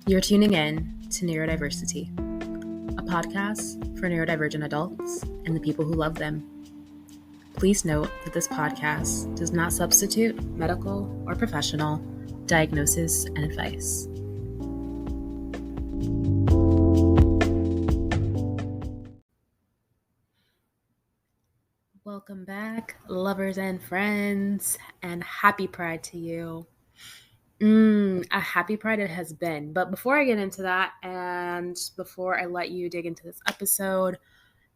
You're tuning in to Neurodiversity, a podcast for neurodivergent adults and the people who love them. Please note that this podcast does not substitute medical or professional diagnosis and advice. Welcome back, lovers and friends, and happy Pride to you. A happy Pride it has been. But before I get into that, and before I let you dig into this episode,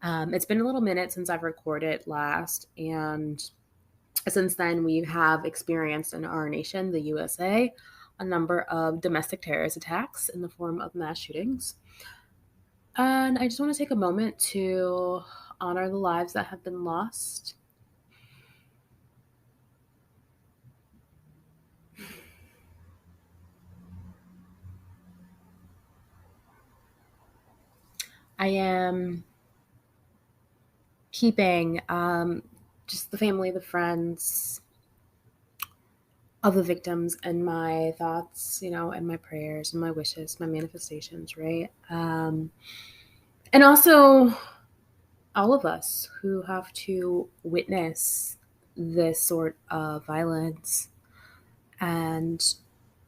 it's been a little minute since I've recorded last, and since then we have experienced in our nation, the USA, a number of domestic terrorist attacks in the form of mass shootings. And I just want to take a moment to honor the lives that have been lost. I am keeping just the family, the friends of the victims in my thoughts, and my prayers and my wishes, my manifestations, right? And also all of us who have to witness this sort of violence. And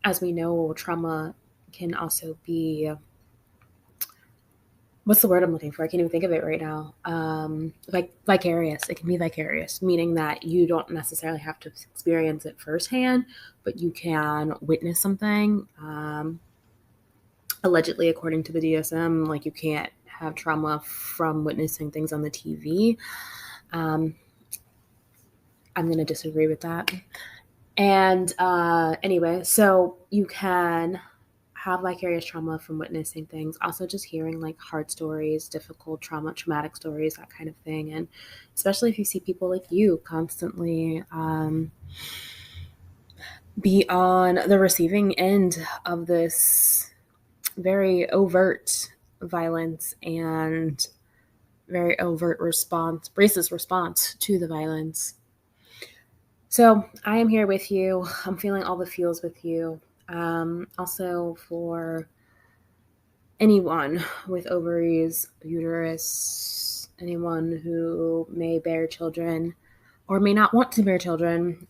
as we know, trauma can also be, what's the word I'm looking for? I can't even think of it right now. Like vicarious. It can be vicarious, meaning that you don't necessarily have to experience it firsthand, but you can witness something. Allegedly, according to the DSM, like you can't have trauma from witnessing things on the TV. I'm going to disagree with that. And anyway, so you can have vicarious trauma from witnessing things. Also just hearing like hard stories, difficult traumatic stories, that kind of thing. And especially if you see people like you constantly be on the receiving end of this very overt violence and very overt racist response to the violence. So I am here with you. I'm feeling all the feels with you. Also for anyone with ovaries, uterus, anyone who may bear children or may not want to bear children,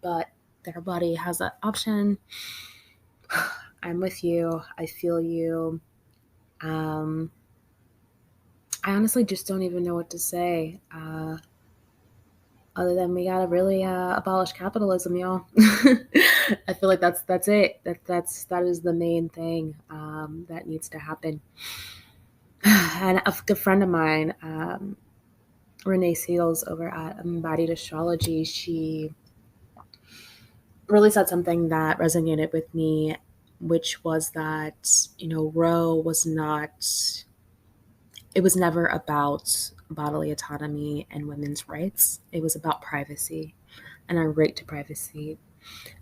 but their body has that option. I'm with you. I feel you. I honestly just don't even know what to say. Other than we gotta really abolish capitalism, y'all. I feel like that's it. That is the main thing that needs to happen. And a good friend of mine, Renee Seals over at Embodied Astrology, she really said something that resonated with me, which was that, Roe was not, it was never about bodily autonomy and women's rights. It was about privacy and our right to privacy.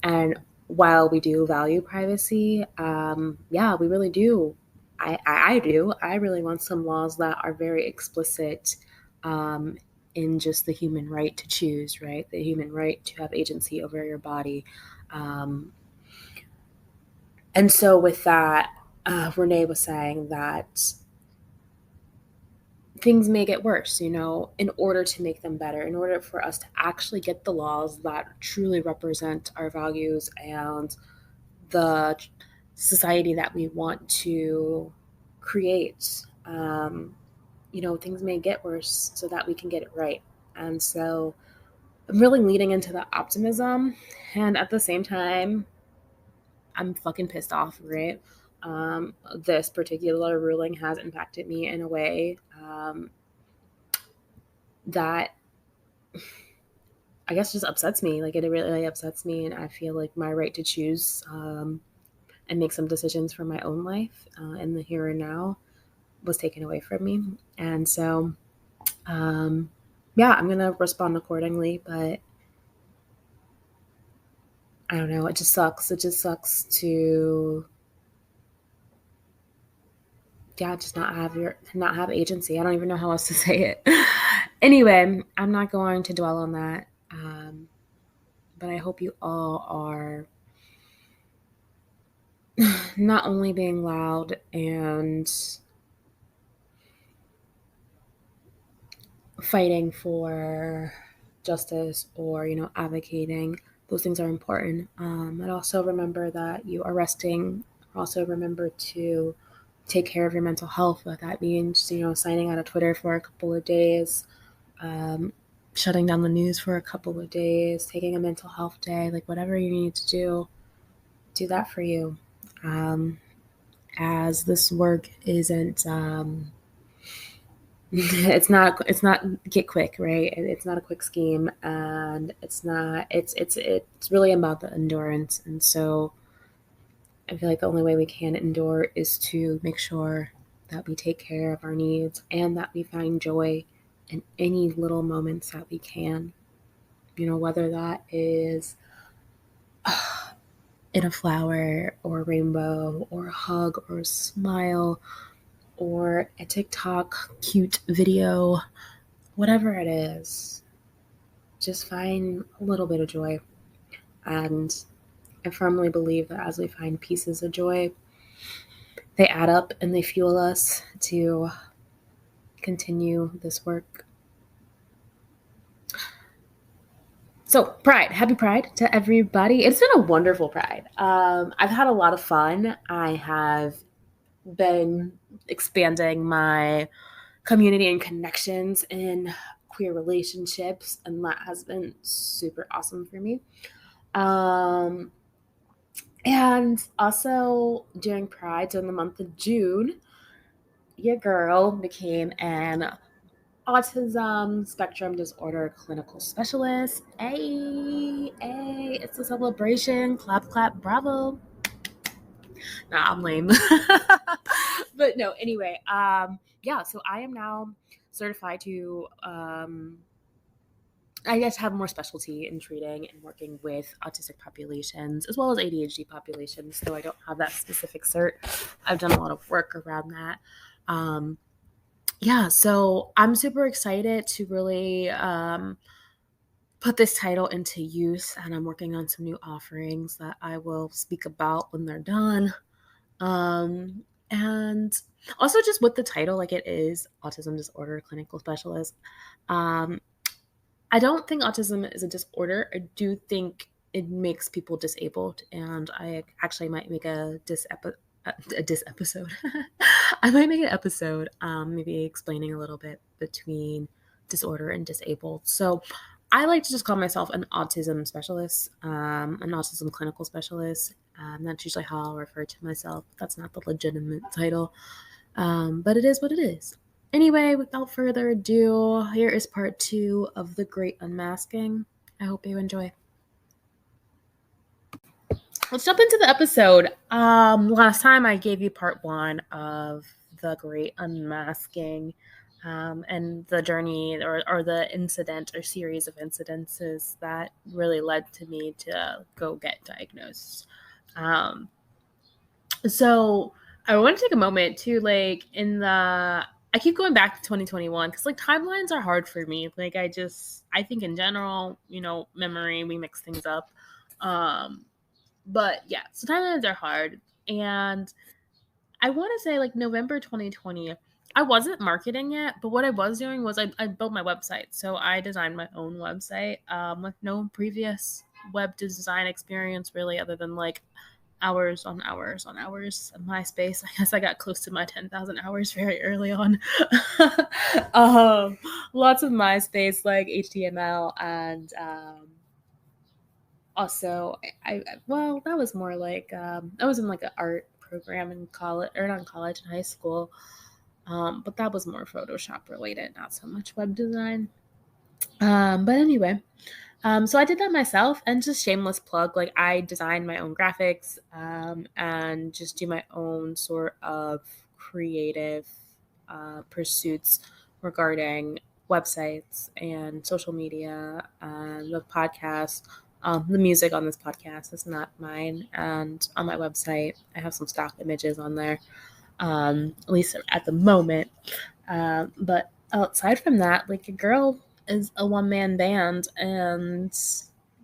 And while we do value privacy, we really do. I do. I really want some laws that are very explicit in just the human right to choose, right? The human right to have agency over your body. And so with that, Renee was saying that things may get worse, in order to make them better, in order for us to actually get the laws that truly represent our values and the society that we want to create. Things may get worse so that we can get it right. And so I'm really leaning into the optimism. And at the same time, I'm fucking pissed off, right? This particular ruling has impacted me in a way that I guess just upsets me. Like, it really upsets me, and I feel like my right to choose and make some decisions for my own life in the here and now was taken away from me. And so, I'm going to respond accordingly, but I don't know. It just sucks. It just sucks to, just not have agency. I don't even know how else to say it. Anyway, I'm not going to dwell on that. But I hope you all are not only being loud and fighting for justice or, advocating, those things are important. And also remember that you are resting. Also remember to take care of your mental health. What that means, signing out of Twitter for a couple of days, um, shutting down the news for a couple of days, taking a mental health day, like whatever you need to do that for you. As this work isn't it's not get quick, right? It's not a quick scheme, and it's really about the endurance. And so I feel like the only way we can endure is to make sure that we take care of our needs and that we find joy in any little moments that we can, whether that is in a flower or a rainbow or a hug or a smile or a TikTok cute video, whatever it is, just find a little bit of joy. And I firmly believe that as we find pieces of joy, they add up and they fuel us to continue this work. So, Pride, happy Pride to everybody. It's been a wonderful Pride. I've had a lot of fun. I have been expanding my community and connections in queer relationships, and that has been super awesome for me. Um, and also during Pride, so in the month of June, your girl became an autism spectrum disorder clinical specialist. Hey, it's a celebration. Clap, clap, bravo. Nah, I'm lame. But no, anyway, yeah, so I am now certified to I guess have more specialty in treating and working with autistic populations as well as ADHD populations, though I don't have that specific cert. I've done a lot of work around that. Um, yeah, so I'm super excited to really put this title into use, and I'm working on some new offerings that I will speak about when they're done. And also just with the title, like it is autism disorder clinical specialist. Um, I don't think autism is a disorder. I do think it makes people disabled, and I actually might make a dis episode. I might make an episode, maybe explaining a little bit between disorder and disabled. So I like to just call myself an autism specialist, an autism clinical specialist. That's usually how I'll refer to myself. That's not the legitimate title, but it is what it is. Anyway, without further ado, here is part 2 of the Great Unmasking. I hope you enjoy. Let's jump into the episode. Last time I gave you part 1 of the Great Unmasking, and the journey or the incident or series of incidences that really led to me to go get diagnosed. So I want to take a moment to I keep going back to 2021 because timelines are hard for me. I think in general, memory, we mix things up. But yeah, so timelines are hard. And I want to say November 2020, I wasn't marketing yet, but what I was doing was I built my website. So I designed my own website with no previous web design experience really, other than hours on hours on hours of MySpace. I guess I got close to my 10,000 hours very early on. Lots of MySpace, HTML, and also well, that was more I was in an art program in college, or not in college, in high school. But that was more Photoshop related, not so much web design. But anyway, so I did that myself, and just shameless plug, I design my own graphics, and just do my own sort of creative pursuits regarding websites and social media and the podcast. The music on this podcast is not mine, and on my website, I have some stock images on there, at least at the moment. But outside from that, a girl is a one-man band, and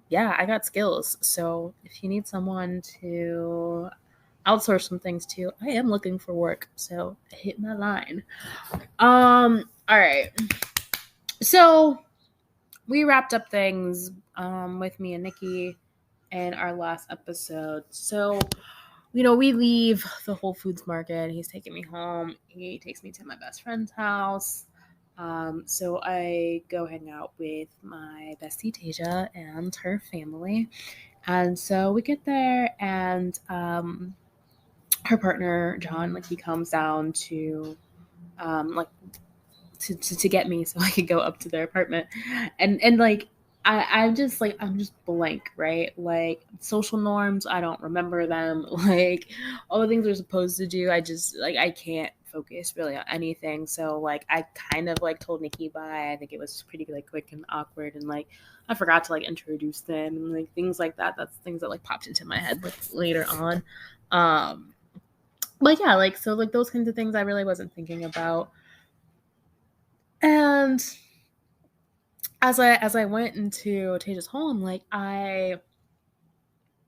yeah, I got skills. So if you need someone to outsource some things too. I am looking for work, so hit my line. All right. So we wrapped up things with me and Nikki in our last episode. So, we leave the Whole Foods market. He's taking me home. He takes me to my best friend's house. So I go hang out with my bestie Tasia and her family. And so we get there, and her partner John, like, he comes down to like to get me so I could go up to their apartment. And like I'm just blank, right? Like, social norms, I don't remember them. Like, all the things we're supposed to do, I can't focus really on anything. So like I kind of like told Nikki bye. I think it was pretty like quick and awkward, and like I forgot to like introduce them and like things like that. That's things that like popped into my head like later on. But yeah, like, so like those kinds of things I really wasn't thinking about. And as I went into Taja's home, like I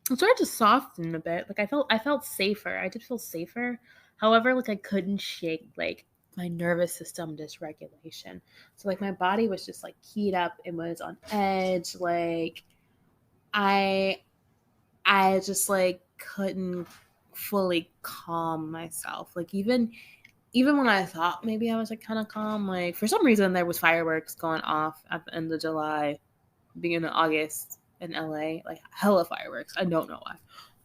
started to soften a bit. Like I felt safer. I did feel safer. However, like I couldn't shake like my nervous system dysregulation. So like my body was just like keyed up. It was on edge. Like I I just like couldn't fully calm myself. Like even when I thought maybe I was like kind of calm, like for some reason there was fireworks going off at the end of July, beginning of August in LA, like hella fireworks. I don't know why.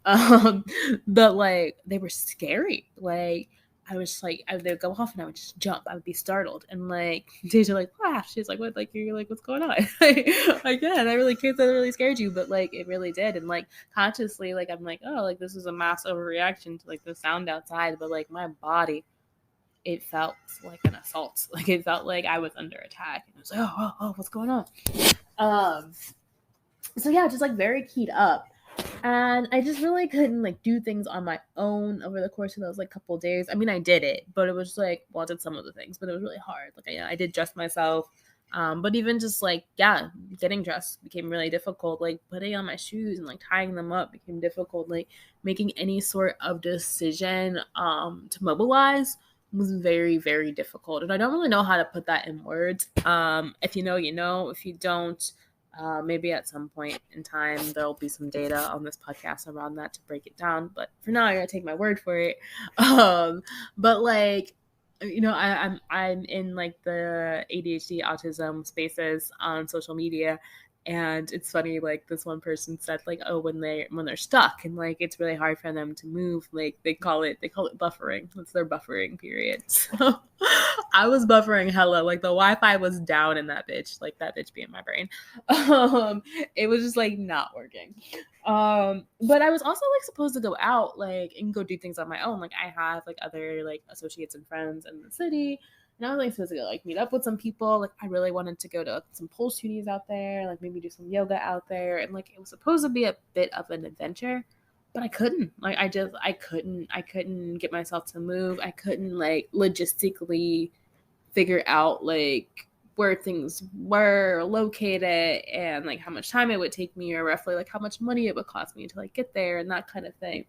Um, but like they were scary. Like I was like, they would go off and I would just jump. I would be startled. And like Deja like laughed. She's like, what? Like you're like, what's going on? Again, I really can't say that really scared you, but like it really did. And like consciously, like I'm like, oh, like this is a mass overreaction to like the sound outside. But like my body, it felt like an assault. Like it felt like I was under attack. And I was like, oh, what's going on? Um, so yeah, just like very keyed up. And I just really couldn't like do things on my own over the course of those like couple of days. I mean, I did it, but it was like, well, I did some of the things, but it was really hard. Like I did dress myself. But even just like, yeah, getting dressed became really difficult. Like putting on my shoes and like tying them up became difficult. Like making any sort of decision to mobilize was very, very difficult. And I don't really know how to put that in words. If you know, you know. If you don't, maybe at some point in time there'll be some data on this podcast around that to break it down. But for now, I gotta take my word for it. But like, I'm in like the ADHD autism spaces on social media, and it's funny, like this one person said like, oh, when they're stuck and like it's really hard for them to move, like they call it buffering. It's their buffering period. So I was buffering hella. Like the Wi-Fi was down in that bitch, like that bitch being my brain. It was just like not working. But I was also like supposed to go out like and go do things on my own. Like I have like other like associates and friends in the city. And I was like supposed to go like meet up with some people. Like I really wanted to go to some pole studios out there, like maybe do some yoga out there. And like it was supposed to be a bit of an adventure, but I couldn't. Like I couldn't get myself to move. I couldn't like logistically figure out like where things were located and like how much time it would take me, or roughly like how much money it would cost me to like get there and that kind of thing.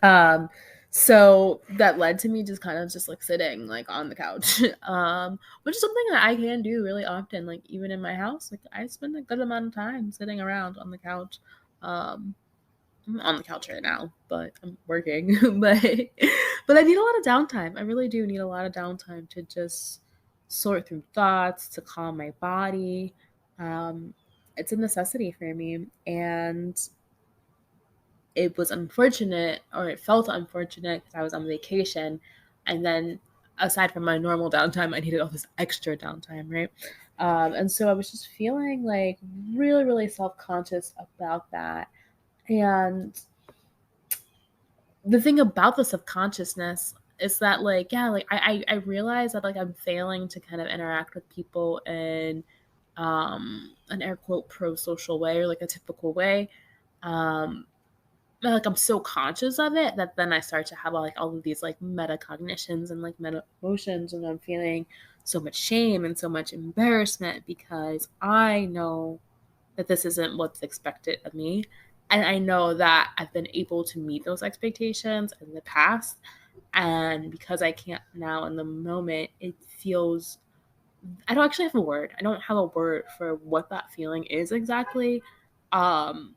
um so that led to me just kind of just like sitting like on the couch, which is something that I can do really often. Like even in my house, like I spend a good amount of time sitting around on the couch. I'm on the couch right now, but I'm working. But I need a lot of downtime. I really do need a lot of downtime to just sort through thoughts, to calm my body. Um, it's a necessity for me, and it was unfortunate, or it felt unfortunate, because I was on vacation, and then aside from my normal downtime, I needed all this extra downtime, right? And so I was just feeling like really, really self-conscious about that. And the thing about the subconsciousness is that like, yeah, like I realize that like I'm failing to kind of interact with people in an air quote pro social way, or like a typical way. um like I'm so conscious of it that then I start to have like all of these like metacognitions and like meta emotions, and I'm feeling so much shame and so much embarrassment because I know that this isn't what's expected of me. And I know that I've been able to meet those expectations in the past. And because I can't now in the moment, it feels, I don't actually have a word. I don't have a word for what that feeling is exactly. Um,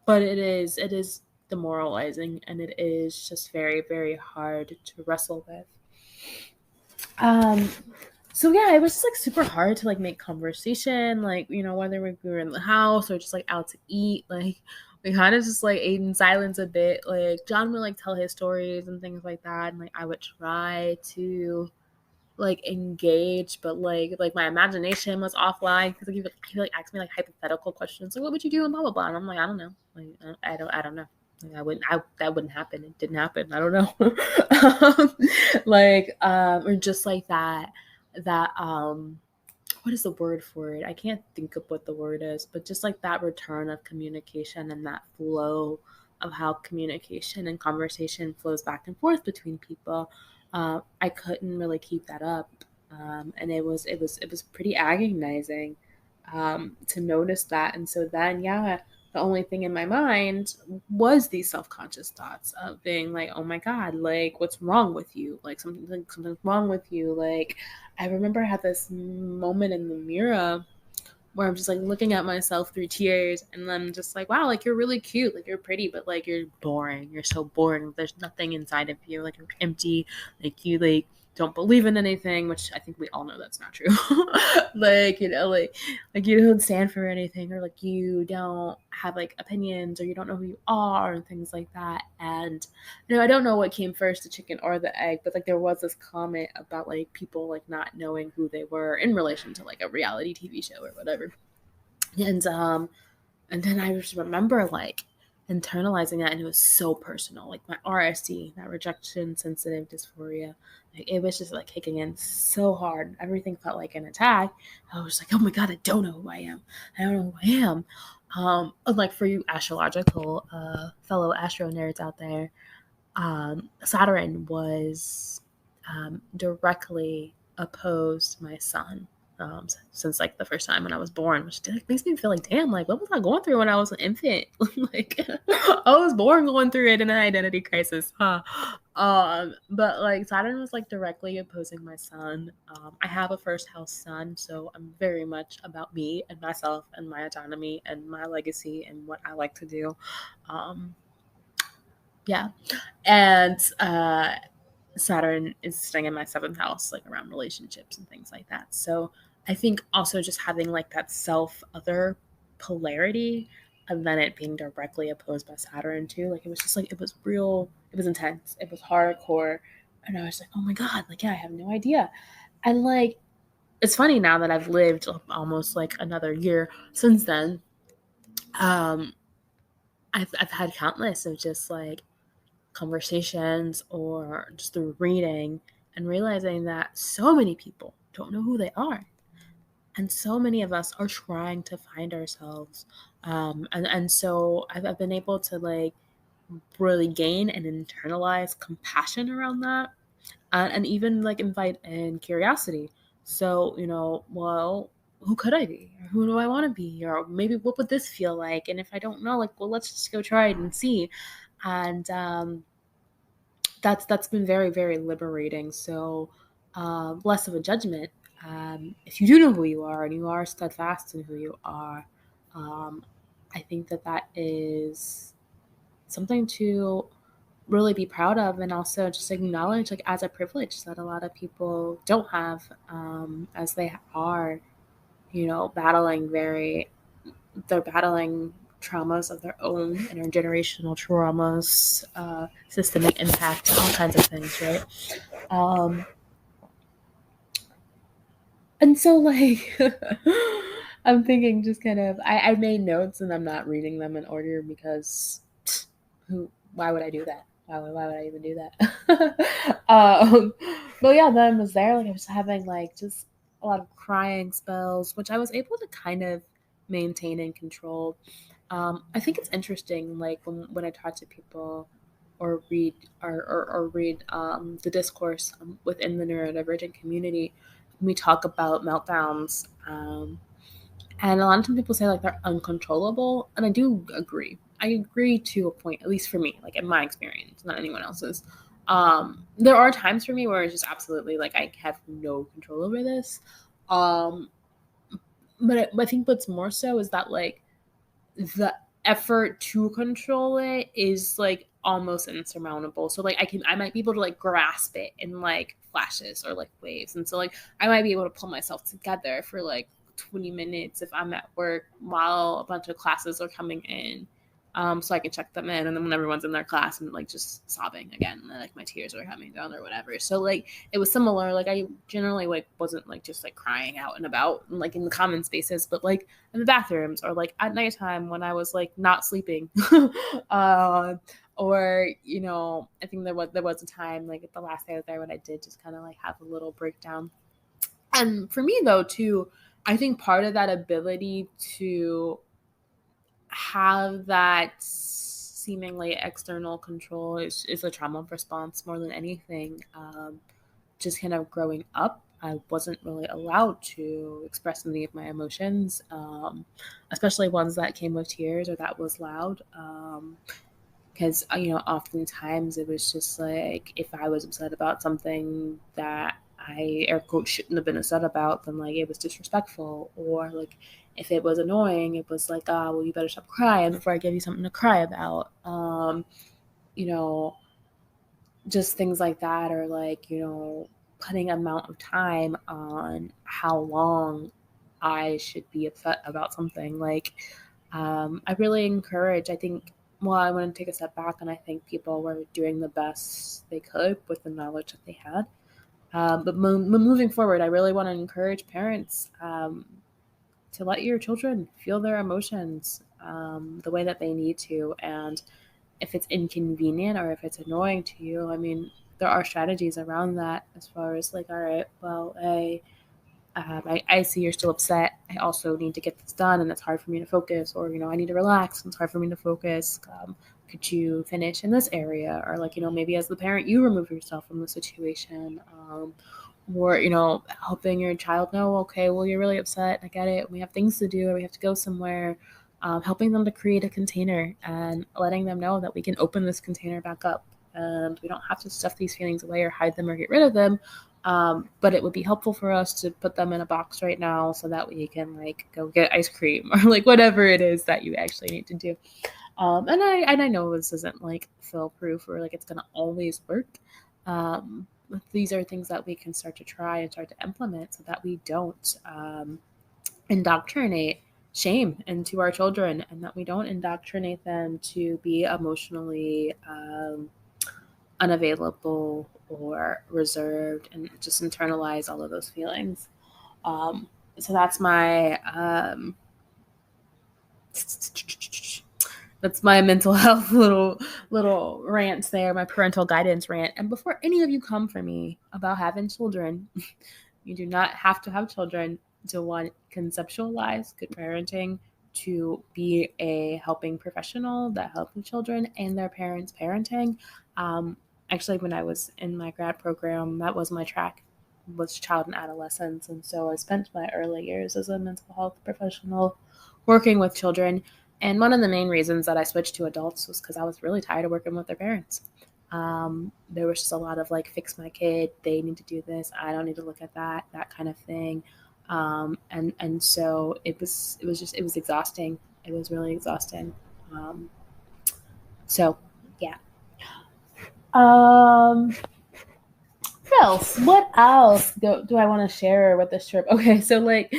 but it is demoralizing, and it is just very, very hard to wrestle with. Um, so yeah, it was just like super hard to like make conversation, like, whether we were in the house or just like out to eat. Like we kind of just like ate in silence a bit. Like John would like tell his stories and things like that, and like I would try to like engage, but like my imagination was offline because like he like asked me like hypothetical questions, like what would you do and blah blah blah, and I'm like, I don't know, like I don't know. Like that wouldn't happen. It didn't happen. I don't know. Or just like that what is the word for it? I can't think of what the word is, but just like that return of communication and that flow of how communication and conversation flows back and forth between people. I couldn't really keep that up, and it was pretty agonizing to notice that. And so then, yeah, the only thing in my mind was these self-conscious thoughts of being like, oh my god, like what's wrong with you, like something's wrong with you. Like I remember I had this moment in the mirror where I'm just like looking at myself through tears, and I'm just like, wow, like you're really cute, like you're pretty, but like you're boring. You're so boring. There's nothing inside of you. Like you're empty. Like you like don't believe in anything, which I think we all know that's not true. Like, like you don't stand for anything, or like you don't have like opinions, or you don't know who you are, and things like that. And I don't know what came first, the chicken or the egg, but like there was this comment about like people like not knowing who they were in relation to like a reality TV show or whatever. And then I just remember like internalizing that, and it was so personal. Like my RSD, that rejection sensitive dysphoria, like it was just like kicking in so hard. Everything felt like an attack. I was like, oh my god, I don't know who I am. I don't know who I am. Like for you astrological fellow astro nerds out there, Saturn was directly opposed to my sun, since like the first time when I was born, which like makes me feel like, damn, like what was I going through when I was an infant? Like I was born going through it in an identity crisis, huh? But like Saturn was like directly opposing my sun. I have a first house sun, so I'm very much about me and myself and my autonomy and my legacy and what I like to do. Um, yeah, and Saturn is sitting in my seventh house, like around relationships and things like that. So I think also just having like that self other polarity, and then it being directly opposed by Saturn too. Like it was just like, it was real, it was intense, it was hardcore. And I was like, oh my God, like, yeah, I have no idea. And like, it's funny now that I've lived almost like another year since then. Um, I've had countless of just like conversations or just through reading, and realizing that so many people don't know who they are. And so many of us are trying to find ourselves. And so I've been able to like really gain and internalize compassion around that, and even like invite in curiosity. So, well, who could I be? Or who do I want to be? Or maybe what would this feel like? And if I don't know, like, well, let's just go try it and see. And that's been very, very liberating. So less of a judgment. If you do know who you are and you are steadfast in who you are, um, I think that that is something to really be proud of, and also just acknowledge like as a privilege that a lot of people don't have, as they are, battling they're battling traumas of their own, intergenerational traumas, systemic impact, all kinds of things, right? Um, and so, like, I'm thinking just kind of, I made notes and I'm not reading them in order because why would I do that? Why would I even do that? But yeah, then I was there, like, I was having, like, just a lot of crying spells, which I was able to kind of maintain and control. I think it's interesting, like when I talk to people or read or read the discourse within the neurodivergent community, we talk about meltdowns, And a lot of times people say like they're uncontrollable, and I do agree. I agree to a point, at least for me, like in my experience, not anyone else's. There are times for me where it's just absolutely like I have no control over this. Um, but I think what's more so is that like the effort to control it is like almost insurmountable. So like I might be able to like grasp it in like flashes or like waves. And so like I might be able to pull myself together for like 20 minutes if I'm at work while a bunch of classes are coming in. So I can check them in, and then when everyone's in their class, I'm like just sobbing again, and then, like my tears are coming down or whatever. So like it was similar. Like I generally like wasn't like just like crying out and about and like in the common spaces, but like in the bathrooms or like at nighttime when I was like not sleeping. uh, or I think there was a time like at the last day I was there when I did just kind of like have a little breakdown. And for me though too, I think part of that ability to have that seemingly external control is a trauma response more than anything. Just kind of growing up, I wasn't really allowed to express any of my emotions, especially ones that came with tears or that was loud. Because oftentimes it was just like if I was upset about something that I air quote shouldn't have been upset about, then like it was disrespectful, or like if it was annoying, it was like, well, you better stop crying before I give you something to cry about. You know, just things like that, or like putting amount of time on how long I should be upset about something. Like, I really encourage. I think. Well, I want to take a step back, and I think people were doing the best they could with the knowledge that they had. But moving forward, I really want to encourage parents to let your children feel their emotions the way that they need to. And if it's inconvenient or if it's annoying to you, I mean, there are strategies around that as far as like, all right, well, I see you're still upset. I also need to get this done, and it's hard for me to focus. Or I need to relax, and it's hard for me to focus. Could you finish in this area? Or like maybe as the parent, you remove yourself from the situation. Or helping your child know, okay, well, you're really upset. I get it. We have things to do, or we have to go somewhere. Helping them to create a container and letting them know that we can open this container back up, and we don't have to stuff these feelings away or hide them or get rid of them. But it would be helpful for us to put them in a box right now so that we can like go get ice cream or like whatever it is that you actually need to do. And I know this isn't like foolproof or like it's gonna always work. But these are things that we can start to try and start to implement so that we don't indoctrinate shame into our children, and that we don't indoctrinate them to be emotionally unavailable or reserved and just internalize all of those feelings. So that's my mental health little rant there, my parental guidance rant. And before any of you come for me about having children, you do not have to have children to want conceptualize good parenting, to be a helping professional that helps with children and their parents parenting. Actually, when I was in my grad program, that was my track, was child and adolescence. And so I spent my early years as a mental health professional working with children. And one of the main reasons that I switched to adults was because I was really tired of working with their parents. There was just a lot of like, fix my kid, they need to do this, I don't need to look at that kind of thing. And so it was exhausting. It was really exhausting. So yeah. What else do I want to share with this trip? Okay, so like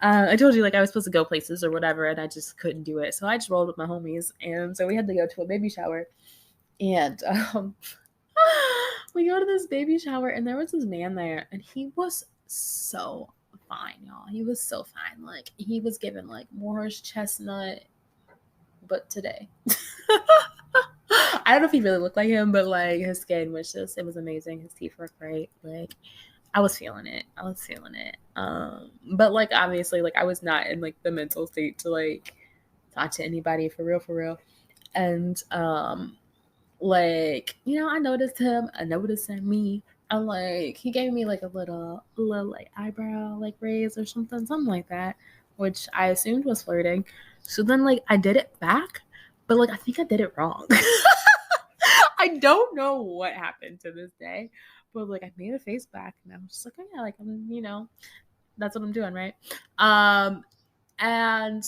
I told you, like I was supposed to go places or whatever, and I just couldn't do it. So I just rolled with my homies, and so we had to go to a baby shower. And we go to this baby shower, and there was this man there, and he was so fine, y'all. He was so fine. Like he was given like Morris chestnut, but today. I don't know if he really looked like him, but like his skin was just, it was amazing. His teeth were great. Like I was feeling it. But like obviously like I was not in like the mental state to like talk to anybody for real. And like, I noticed him, I noticed me. I'm like, he gave me like a little like eyebrow like raise or something like that. which I assumed was flirting. So then like I did it back, but like I think I did it wrong. I don't know what happened to this day, but like I made a face back and I was just like, oh yeah, like I'm, that's what I'm doing, right? And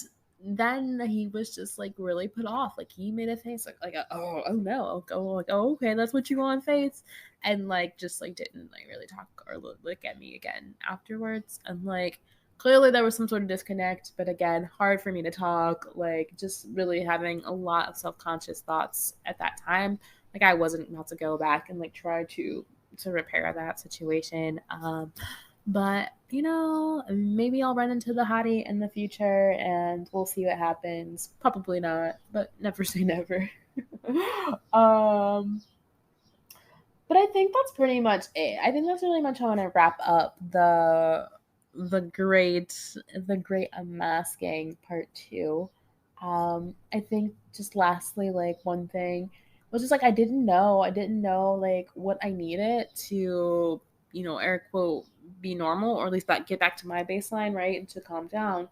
then he was just like really put off. Like he made a face oh no, oh okay, that's what you want face, and like just like didn't like really talk or look at me again afterwards. And like clearly there was some sort of disconnect, but again, hard for me to talk. Like just really having a lot of self-conscious thoughts at that time. Like I wasn't about to go back and like try to repair that situation. But maybe I'll run into the hottie in the future and we'll see what happens. Probably not, but never say never. um but I think that's pretty much it. I think that's really much how I want to wrap up the great unmasking part 2. I think just lastly, like one thing was just like I didn't know like what I needed to, air quote, be normal, or at least get back to my baseline, right, and to calm down.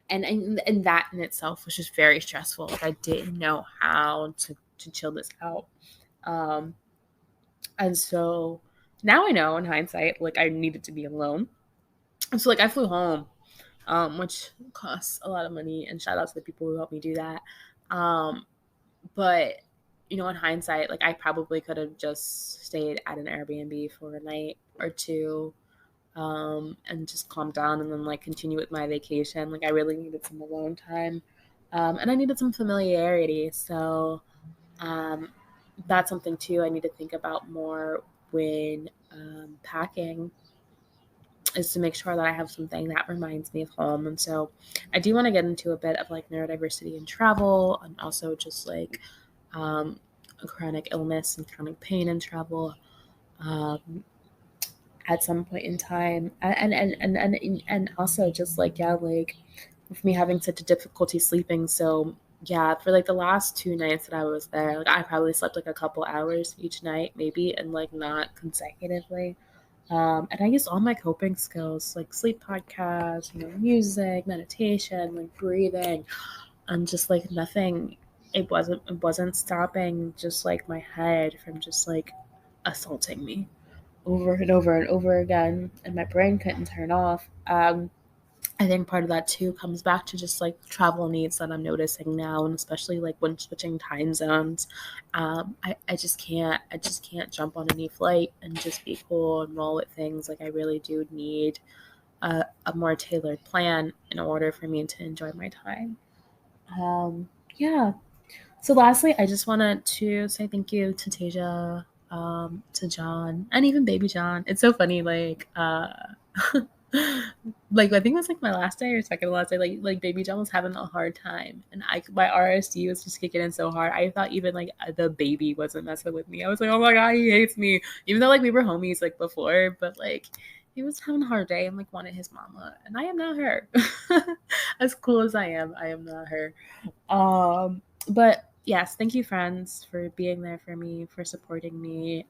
And that in itself was just very stressful. Like I didn't know how to chill this out. And so now I know in hindsight, like I needed to be alone. And so like I flew home, which costs a lot of money, and shout out to the people who helped me do that. But in hindsight, like I probably could have just stayed at an Airbnb for a night or two, and just calm down and then like continue with my vacation. Like I really needed some alone time, and I needed some familiarity. So that's something too I need to think about more when packing, is to make sure that I have something that reminds me of home. And so I do want to get into a bit of like neurodiversity and travel, and also just like a chronic illness and chronic pain and travel at some point in time. And also just like, yeah, like with me having such a difficulty sleeping. So yeah, for like the last 2 nights that I was there, like I probably slept like a couple hours each night, maybe, and like not consecutively. And I used all my coping skills, like sleep podcasts, music, meditation, like breathing, and just like nothing. It wasn't stopping just like my head from just like assaulting me over and over and over again, and my brain couldn't turn off. I think part of that too comes back to just like travel needs that I'm noticing now, and especially like when switching time zones. I just can't jump on any flight and just be cool and roll with things. Like I really do need a more tailored plan in order for me to enjoy my time. Yeah. So lastly, I just wanted to say thank you to Tasia, to John, and even baby John. It's so funny, like like I think it was like my last day or second to last day, like baby John was having a hard time, and my RSD was just kicking in so hard. I thought even like the baby wasn't messing with me. I was like, oh my god, he hates me, even though like we were homies like before, but like he was having a hard day and like wanted his mama, and I am not her. As cool as I am not her. But yes, thank you, friends, for being there for me, for supporting me.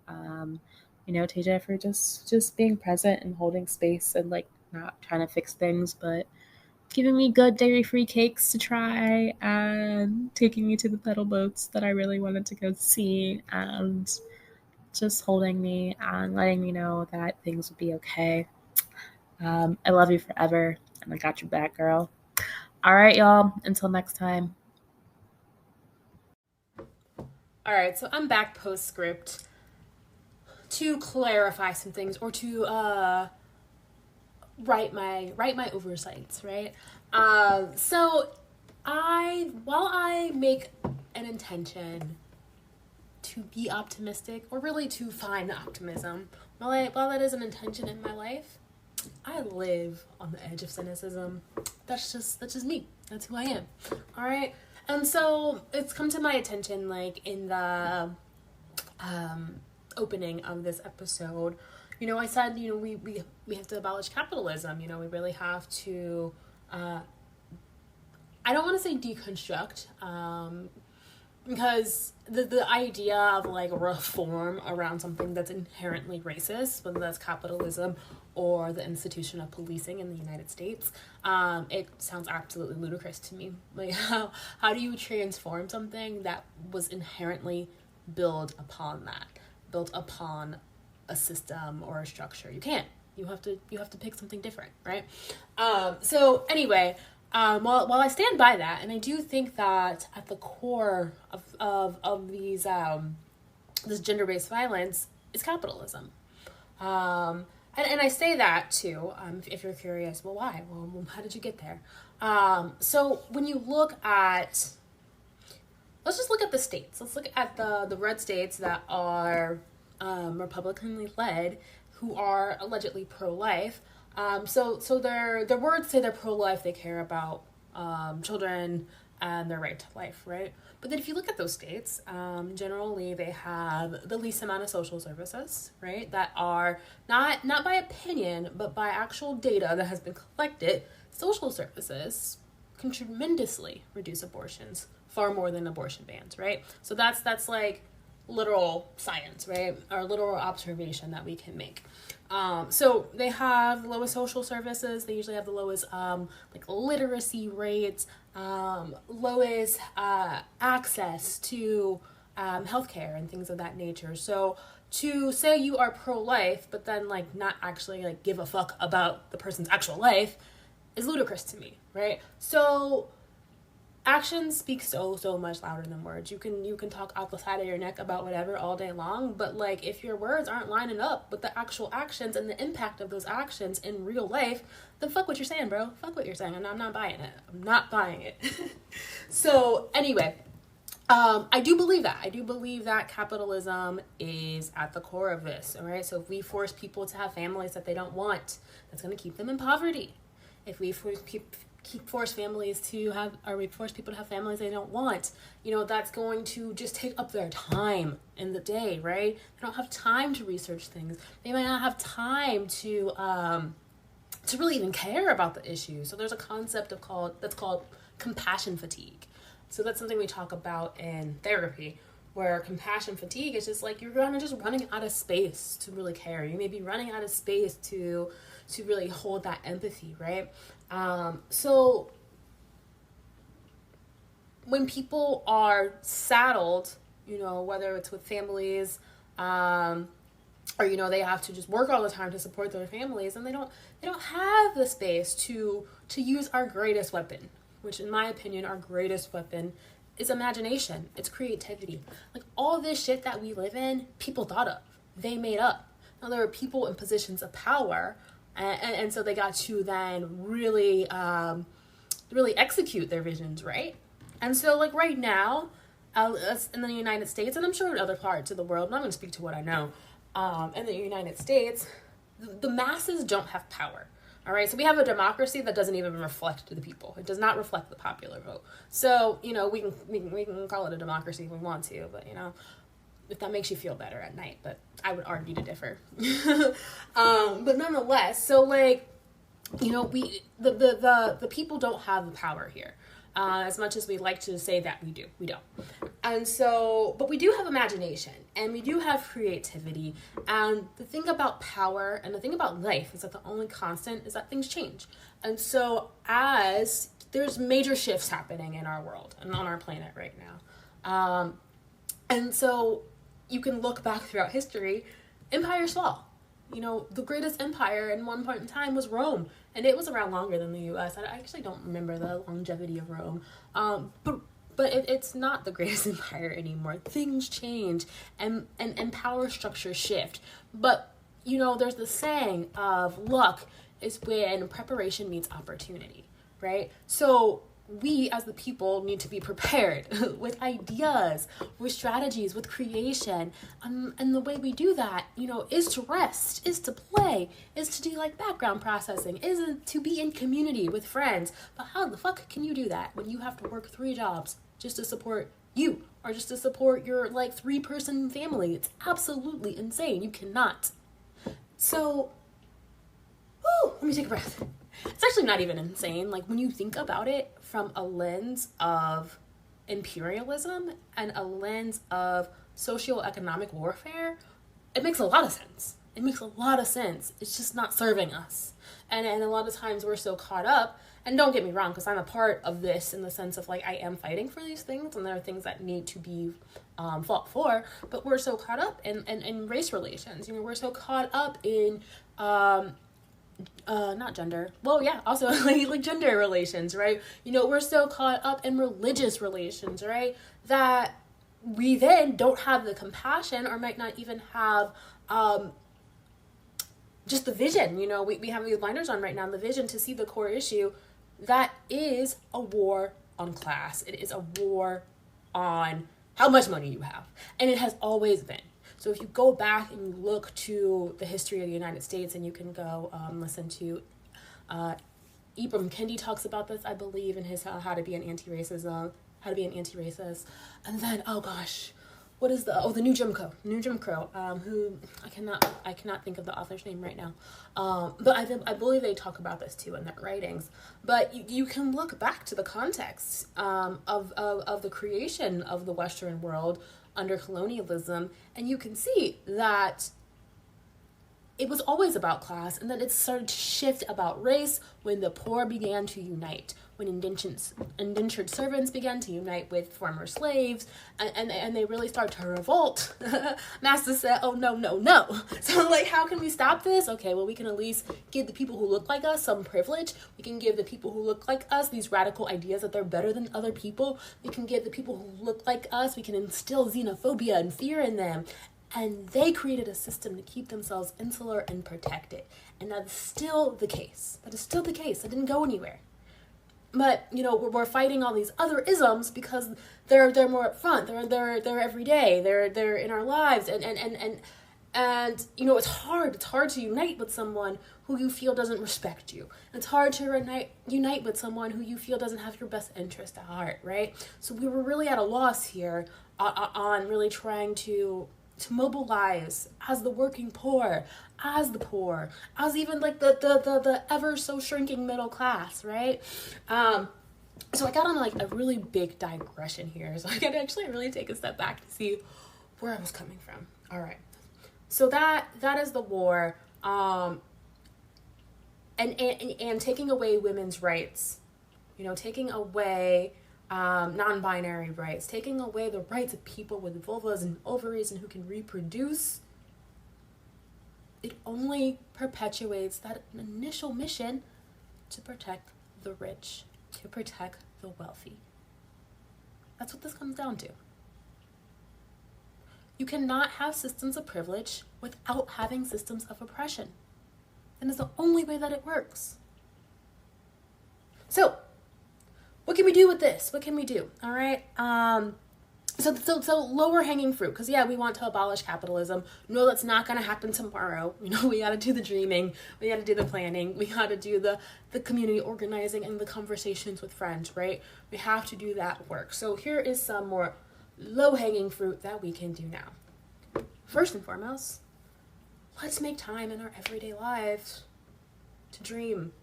Tasia, for just being present and holding space and like not trying to fix things, but giving me good dairy-free cakes to try and taking me to the pedal boats that I really wanted to go see, and just holding me and letting me know that things will be okay. I love you forever, and I got your back, girl. All right, y'all. Until next time. All right, so I'm back postscript to clarify some things, or to right my oversights, right? So while I make an intention to be optimistic, or really to find optimism, while that is an intention in my life, I live on the edge of cynicism. That's just me. That's who I am. All right. And so it's come to my attention, like in the opening of this episode, I said, we have to abolish capitalism. We really have to, I don't want to say deconstruct, because the idea of like reform around something that's inherently racist, whether that's capitalism or the institution of policing in the United States, it sounds absolutely ludicrous to me. Like, how do you transform something that was inherently built upon a system or a structure? You can't. You have to pick something different, right? So anyway, while I stand by that, and I do think that at the core of these this gender-based violence is capitalism. And I say that too, if you're curious, well, why? Well, how did you get there? So when you look at, let's just look at the states. Let's look at the red states that are Republicanly led, who are allegedly pro-life. So their words say they're pro-life, they care about children and their right to life, right? But then if you look at those states, generally they have the least amount of social services, right? That are not by opinion, but by actual data that has been collected. Social services can tremendously reduce abortions, far more than abortion bans, right? So that's like literal science, right? Or literal observation that we can make. So they have the lowest social services. They usually have the lowest like literacy rates, lowest access to healthcare and things of that nature. So to say you are pro-life, but then like not actually like give a fuck about the person's actual life is ludicrous to me, right? So actions speak so much louder than words. You can talk out the side of your neck about whatever all day long, but like if your words aren't lining up with the actual actions and the impact of those actions in real life, then fuck what you're saying, bro. Fuck what you're saying, and I'm not buying it. I'm not buying it. So anyway, I do believe that. I do believe that capitalism is at the core of this. All right. So if we force people to have families that they don't want, that's going to keep them in poverty. If we force families to have, or we force people to have families they don't want, that's going to just take up their time in the day, right? They don't have time to research things. They might not have time to really even care about the issue. So there's a concept that's called compassion fatigue. So that's something we talk about in therapy, where compassion fatigue is just like you're just running out of space to really care. You may be running out of space to really hold that empathy, right? So when people are saddled, whether it's with families, or they have to just work all the time to support their families, and they don't have the space to use our greatest weapon, which in my opinion, our greatest weapon is imagination. It's creativity. Like all this shit that we live in, people thought of, they made up. Now there are people in positions of power, and so they got to then really execute their visions, right? And so like right now, in the United States, and I'm sure in other parts of the world, and I'm going to speak to what I know, in the United States, the masses don't have power. All right, so we have a democracy that doesn't even reflect the people. It does not reflect the popular vote. So, we can call it a democracy if we want to, but, if that makes you feel better at night, but I would argue to differ. But nonetheless, so like, the people don't have the power here. As much as we like to say that we do, we don't. And so, but we do have imagination and we do have creativity. And the thing about power and the thing about life is that the only constant is that things change. And so as there's major shifts happening in our world and on our planet right now. And so you can look back throughout history, empires fall. The greatest empire in one point in time was Rome, and it was around longer than the U.S. I actually don't remember the longevity of Rome, but it's not the greatest empire anymore. Things change, and power structures shift. But, there's the saying of luck is when preparation meets opportunity, right? So we as the people need to be prepared with ideas, with strategies, with creation. And the way we do that, is to rest, is to play, is to do like background processing, is to be in community with friends. But how the fuck can you do that when you have to work 3 jobs just to support you or just to support your like 3-person family? It's absolutely insane. You cannot. So, let me take a breath. It's actually not even insane. Like when you think about it from a lens of imperialism and a lens of socioeconomic warfare, it makes a lot of sense. It makes a lot of sense. It's just not serving us. And a lot of times we're so caught up, and don't get me wrong, because I'm a part of this in the sense of like I am fighting for these things, and there are things that need to be fought for, but we're so caught up in race relations. You know, we're so caught up in not gender, well, yeah, also like gender relations, right? You know, we're so caught up in religious relations, right, that we then don't have the compassion, or might not even have just the vision. You know, we have these blinders on right now, the vision to see the core issue that is a war on class. It is a war on how much money you have, and it has always been. So if you go back and you look to the history of the United States, and you can go listen to Ibram Kendi talks about this, I believe, in his how to be an anti-racist, and then what is the new Jim Crow, who I cannot think of the author's name right now, but I believe they talk about this too in their writings. But you can look back to the context of the creation of the Western world under colonialism, and you can see that it was always about class, and then it started to shift about race when the poor began to unite, when indentured servants began to unite with former slaves, and they really start to revolt. Master said, oh, no. So, like, how can we stop this? Okay, well, we can at least give the people who look like us some privilege. We can give the people who look like us these radical ideas that they're better than other people. We can give the people who look like us, we can instill xenophobia and fear in them. And they created a system to keep themselves insular and protected. And that is still the case. That didn't go anywhere. But, you know, we're fighting all these other isms because they're more up front. They're every day. They're in our lives. And you know, it's hard to unite with someone who you feel doesn't respect you. It's hard to unite with someone who you feel doesn't have your best interest at heart, right? So we were really at a loss here on really trying to mobilize as the working poor, as even like the ever so shrinking middle class, right? So I got on like a really big digression here, so I could actually really take a step back to see where I was coming from. All right, so that is the war, and taking away women's rights, you know, taking away non-binary rights, taking away the rights of people with vulvas and ovaries and who can reproduce. It only perpetuates that initial mission to protect the rich, to protect the wealthy. That's what this comes down to. You cannot have systems of privilege without having systems of oppression. And it's the only way that it works. So, what can we do with this? What can we do? All right. So lower hanging fruit, because yeah, we want to abolish capitalism. No, that's not going to happen tomorrow. You know, we got to do the dreaming. We got to do the planning. We got to do the community organizing and the conversations with friends, right? We have to do that work. So here is some more low hanging fruit that we can do now. First and foremost, let's make time in our everyday lives to dream,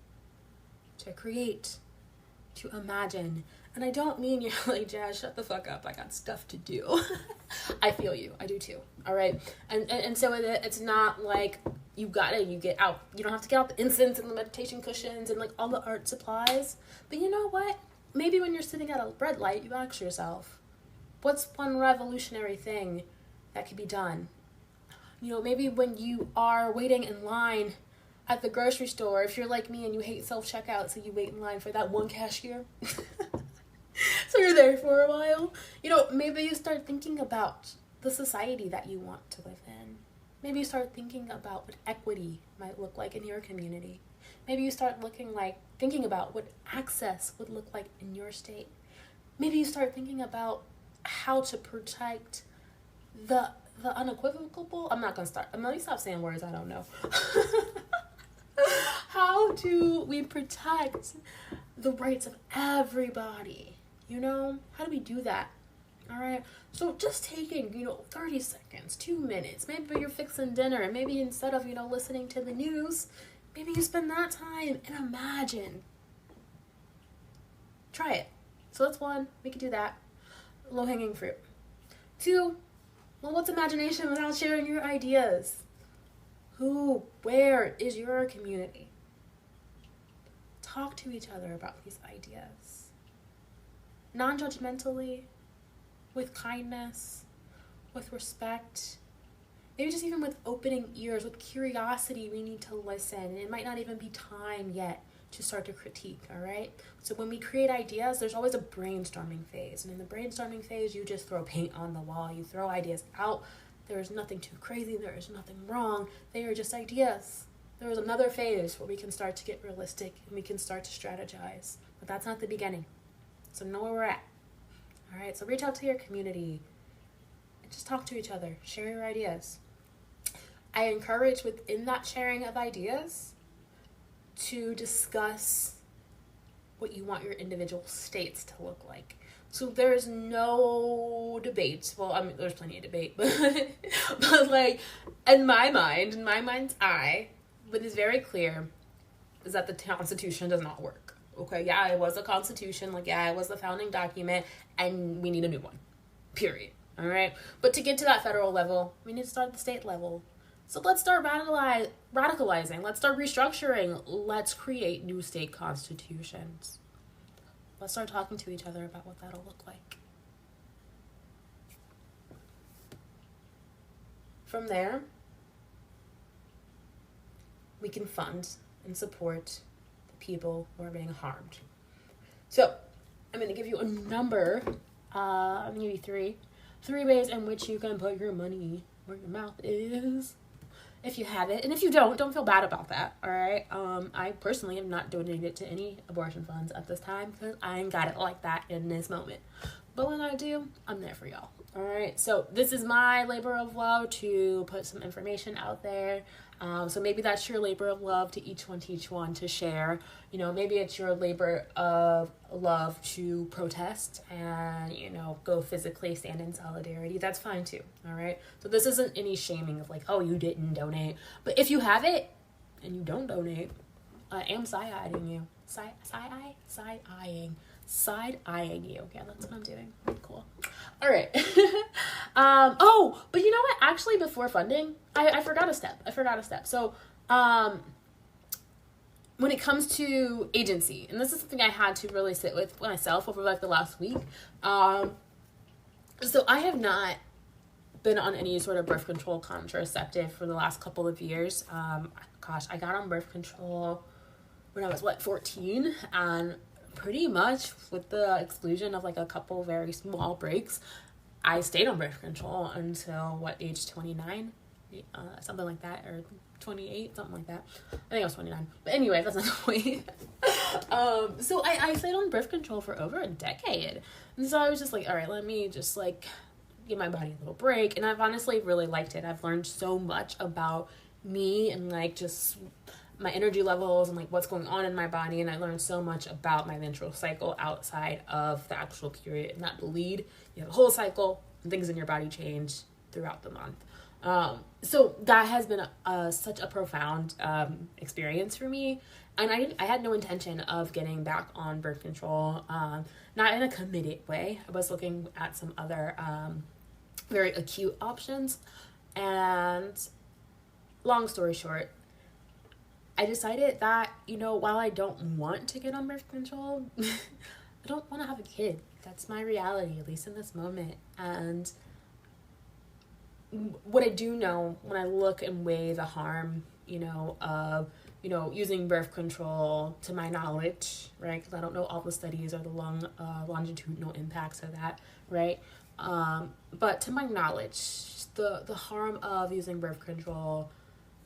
to create, to imagine. And I don't mean you're like, Jazz, shut the fuck up, I got stuff to do. I feel you, I do too, all right? And so it's not like you get out. You don't have to get out the incense and the meditation cushions and like all the art supplies. But you know what? Maybe when you're sitting at a red light, you ask yourself, what's one revolutionary thing that could be done? You know, maybe when you are waiting in line at the grocery store, if you're like me and you hate self-checkout, so you wait in line for that one cashier. So you're there for a while. You know, maybe you start thinking about the society that you want to live in. Maybe you start thinking about what equity might look like in your community. Maybe you start thinking about what access would look like in your state. Maybe you start thinking about how to protect the unequivocal. I'm let me stop saying words I don't know. How do we protect the rights of everybody? You know, how do we do that? All right. So just taking, 30 seconds, 2 minutes, maybe you're fixing dinner, and maybe instead of, listening to the news, maybe you spend that time and imagine. Try it. So that's one. We could do that. Low-hanging fruit. 2, well, what's imagination without sharing your ideas? Where is your community? Talk to each other about these ideas. Non-judgmentally, with kindness, with respect, maybe just even with opening ears, with curiosity. We need to listen, and it might not even be time yet to start to critique, all right? So when we create ideas, there's always a brainstorming phase, and in the brainstorming phase, you just throw paint on the wall. You throw ideas out. There is nothing too crazy. There is nothing wrong. They are just ideas. There is another phase where we can start to get realistic and we can start to strategize, but that's not the beginning. So know where we're at. All right, so reach out to your community and just talk to each other. Share your ideas. I encourage within that sharing of ideas to discuss what you want your individual states to look like. So there's no debate. Well, I mean, there's plenty of debate, but like in my mind's eye, what is very clear is that the Constitution does not work. Okay, yeah, it was a Constitution, like, yeah, it was the founding document, and we need a new one, period, all right? But to get to that federal level, we need to start at the state level. So let's start radicalizing, let's start restructuring, let's create new state constitutions. Let's start talking to each other about what that'll look like. From there, we can fund and support the people who are being harmed. So I'm going to give you a number. I'm going to give you three ways in which you can put your money where your mouth is, if you have it. And if you don't feel bad about that, all right? I personally am not donating it to any abortion funds at this time because I ain't got it like that in this moment. But when I do, I'm there for y'all, all right? So this is my labor of love to put some information out there. So maybe that's your labor of love to each one to share. You know, maybe it's your labor of love to protest and, you know, go physically stand in solidarity. That's fine too, all right? So this isn't any shaming of like, oh, you didn't donate. But if you have it and you don't donate, I am side-eyeing you. Side-eyeing you. Yeah, that's what I'm doing. Cool. All right. But you know what? Actually, before funding, I forgot a step. So, when it comes to agency, and this is something I had to really sit with myself over like the last week. So I have not been on any sort of birth control contraceptive for the last couple of years. I got on birth control when I was 14, and pretty much with the exclusion of like a couple very small breaks, I stayed on birth control until age 29, something like that, or 28, something like that. I think I was 29, but anyway, that's not the point. So I stayed on birth control for over a decade, and so I was just like, all right, let me just like give my body a little break, and I've honestly really liked it. I've learned so much about me and like just my energy levels and like what's going on in my body, and I learned so much about my menstrual cycle outside of the actual period and that bleed. You have a whole cycle and things in your body change throughout the month. So that has been such a profound experience for me, and I had no intention of getting back on birth control, not in a committed way. I was looking at some other very acute options, and long story short, I decided that, you know, while I don't want to get on birth control, I don't want to have a kid. That's my reality, at least in this moment. And what I do know when I look and weigh the harm, you know, of, you know, using birth control, to my knowledge, right? Because I don't know all the studies or the longitudinal impacts of that, right? But to my knowledge, the harm of using birth control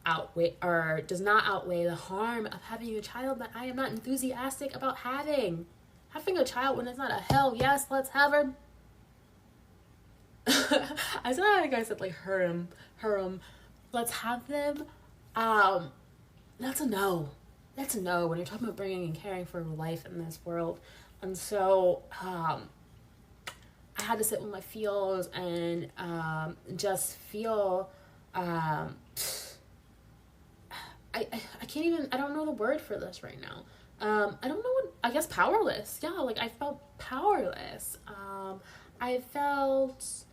does not outweigh the harm of having a child that I am not enthusiastic about having. Having a child when it's not a hell yes, let's have her. I said like her 'em. Let's have them. That's a no. That's a no when you're talking about bringing and caring for life in this world. And so I had to sit with my feels and just feel I can't even, I don't know the word for this right now. I don't know I guess powerless. Yeah, like I felt powerless. I felt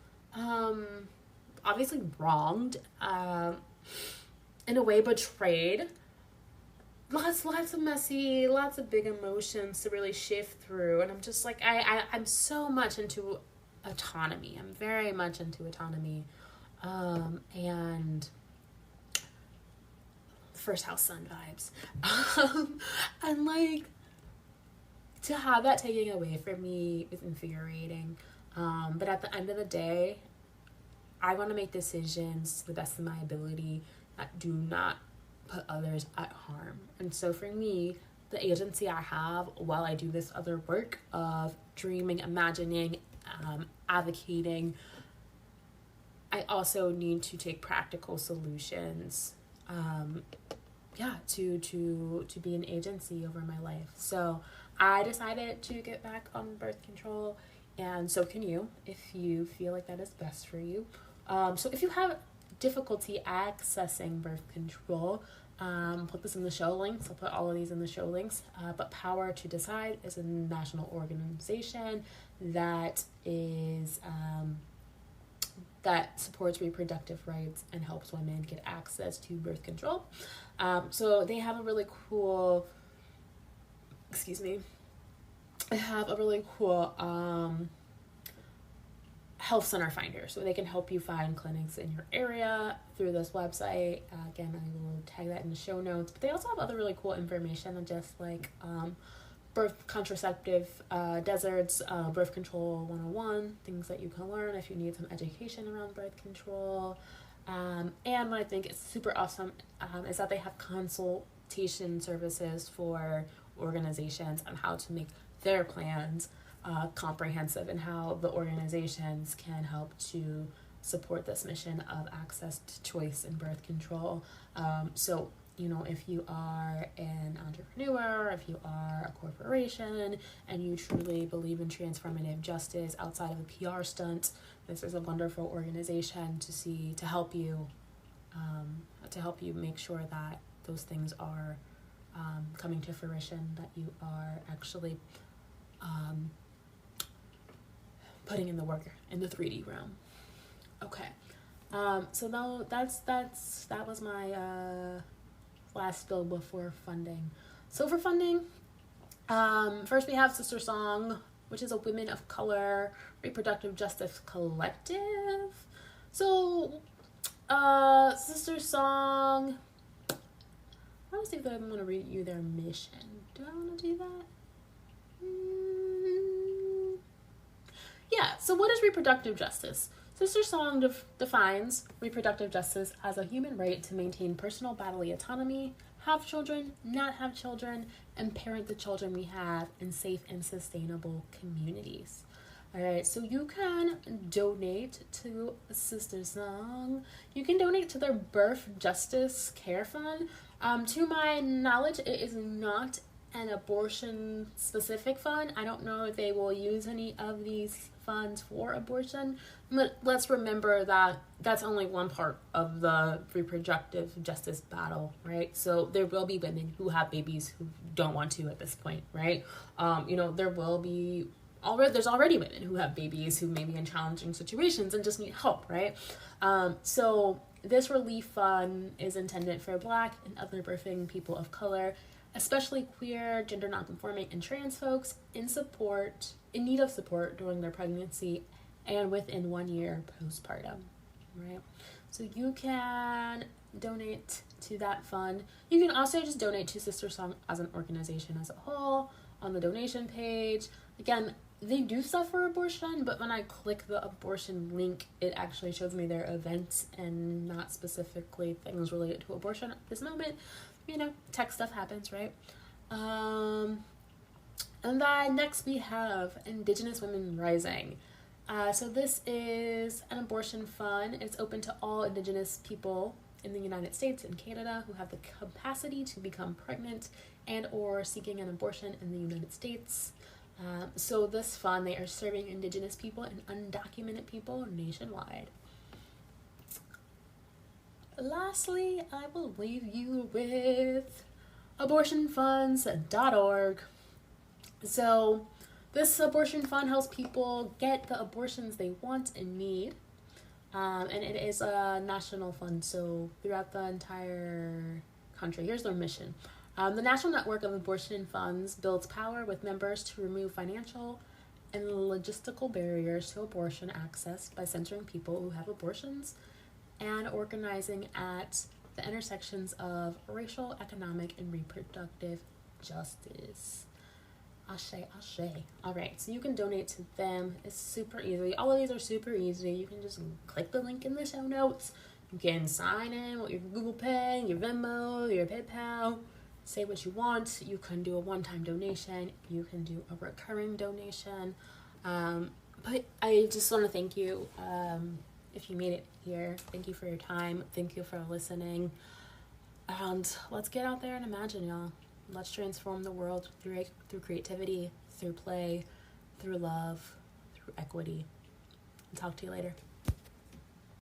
obviously wronged. in a way betrayed. Lots of messy, lots of big emotions to really shift through. And I'm just like, I'm so much into autonomy. I'm very much into autonomy. And first house sun vibes. And like, to have that taken away from me is infuriating. But at the end of the day, I want to make decisions to the best of my ability that do not put others at harm. And so for me, the agency I have while I do this other work of dreaming, imagining, advocating, I also need to take practical solutions, to be an agency over my life. So I decided to get back on birth control, and so can you if you feel like that is best for you. So if you have difficulty accessing birth control, put this in the show links. I'll put all of these in the show links. But Power to Decide is a national organization that is that supports reproductive rights and helps women get access to birth control. So they have a really cool, health center finder, so they can help you find clinics in your area through this website. Again, I will tag that in the show notes. But they also have other really cool information, just like birth contraceptive deserts, birth control 101, things that you can learn if you need some education around birth control. And what I think is super awesome is that they have consultation services for organizations on how to make their plans comprehensive, and how the organizations can help to support this mission of access to choice in birth control. So, if you are an entrepreneur, if you are a corporation, and you truly believe in transformative justice outside of a PR stunt, this is a wonderful organization to help you make sure that those things are coming to fruition, that you are actually putting in the work in the 3D realm. Okay. So now that was my last bill before funding. So for funding, first we have Sister Song, which is a women of color reproductive justice collective. So Sister Song, I want to see if I'm going to read you their mission. Do I want to do that? Yeah, so what is reproductive justice? Sister Song defines reproductive justice as a human right to maintain personal bodily autonomy, have children, not have children, and parent the children we have in safe and sustainable communities. All right, so you can donate to Sister Song. You can donate to their Birth Justice Care Fund. To my knowledge, it is not an abortion specific fund. I don't know if they will use any of these funds for abortion, but let's remember that that's only one part of the reproductive justice battle, right? So there will be women who have babies who don't want to at this point, right? There's already women who have babies who may be in challenging situations and just need help, right? So this relief fund is intended for Black and other birthing people of color, especially queer, gender nonconforming, and trans folks in need of support during their pregnancy and within 1 year postpartum, right? So you can donate to that fund. You can also just donate to Sister Song as an organization as a whole on the donation page. Again, they do stuff for abortion, but when I click the abortion link, it actually shows me their events and not specifically things related to abortion at this moment. Tech stuff happens, right? And then next we have Indigenous Women Rising. So this is an abortion fund. It's open to all Indigenous people in the United States and Canada who have the capacity to become pregnant and or seeking an abortion in the United States. So this fund, they are serving Indigenous people and undocumented people nationwide. Lastly, I will leave you with abortionfunds.org. So this abortion fund helps people get the abortions they want and need. And it is a national fund, so throughout the entire country. Here's their mission. The National Network of Abortion Funds builds power with members to remove financial and logistical barriers to abortion access by centering people who have abortions and organizing at the intersections of racial, economic, and reproductive justice. Ashe, ashe. All right, so you can donate to them. It's super easy. All of these are super easy. You can just click the link in the show notes. You can sign in with your Google Pay, your Venmo, your PayPal. Say what you want. You can do a one-time donation. You can do a recurring donation. But I just want to thank you. If you made it here, thank you for your time. Thank you for listening. And let's get out there and imagine, y'all. Let's transform the world through creativity, through play, through love, through equity. I'll talk to you later.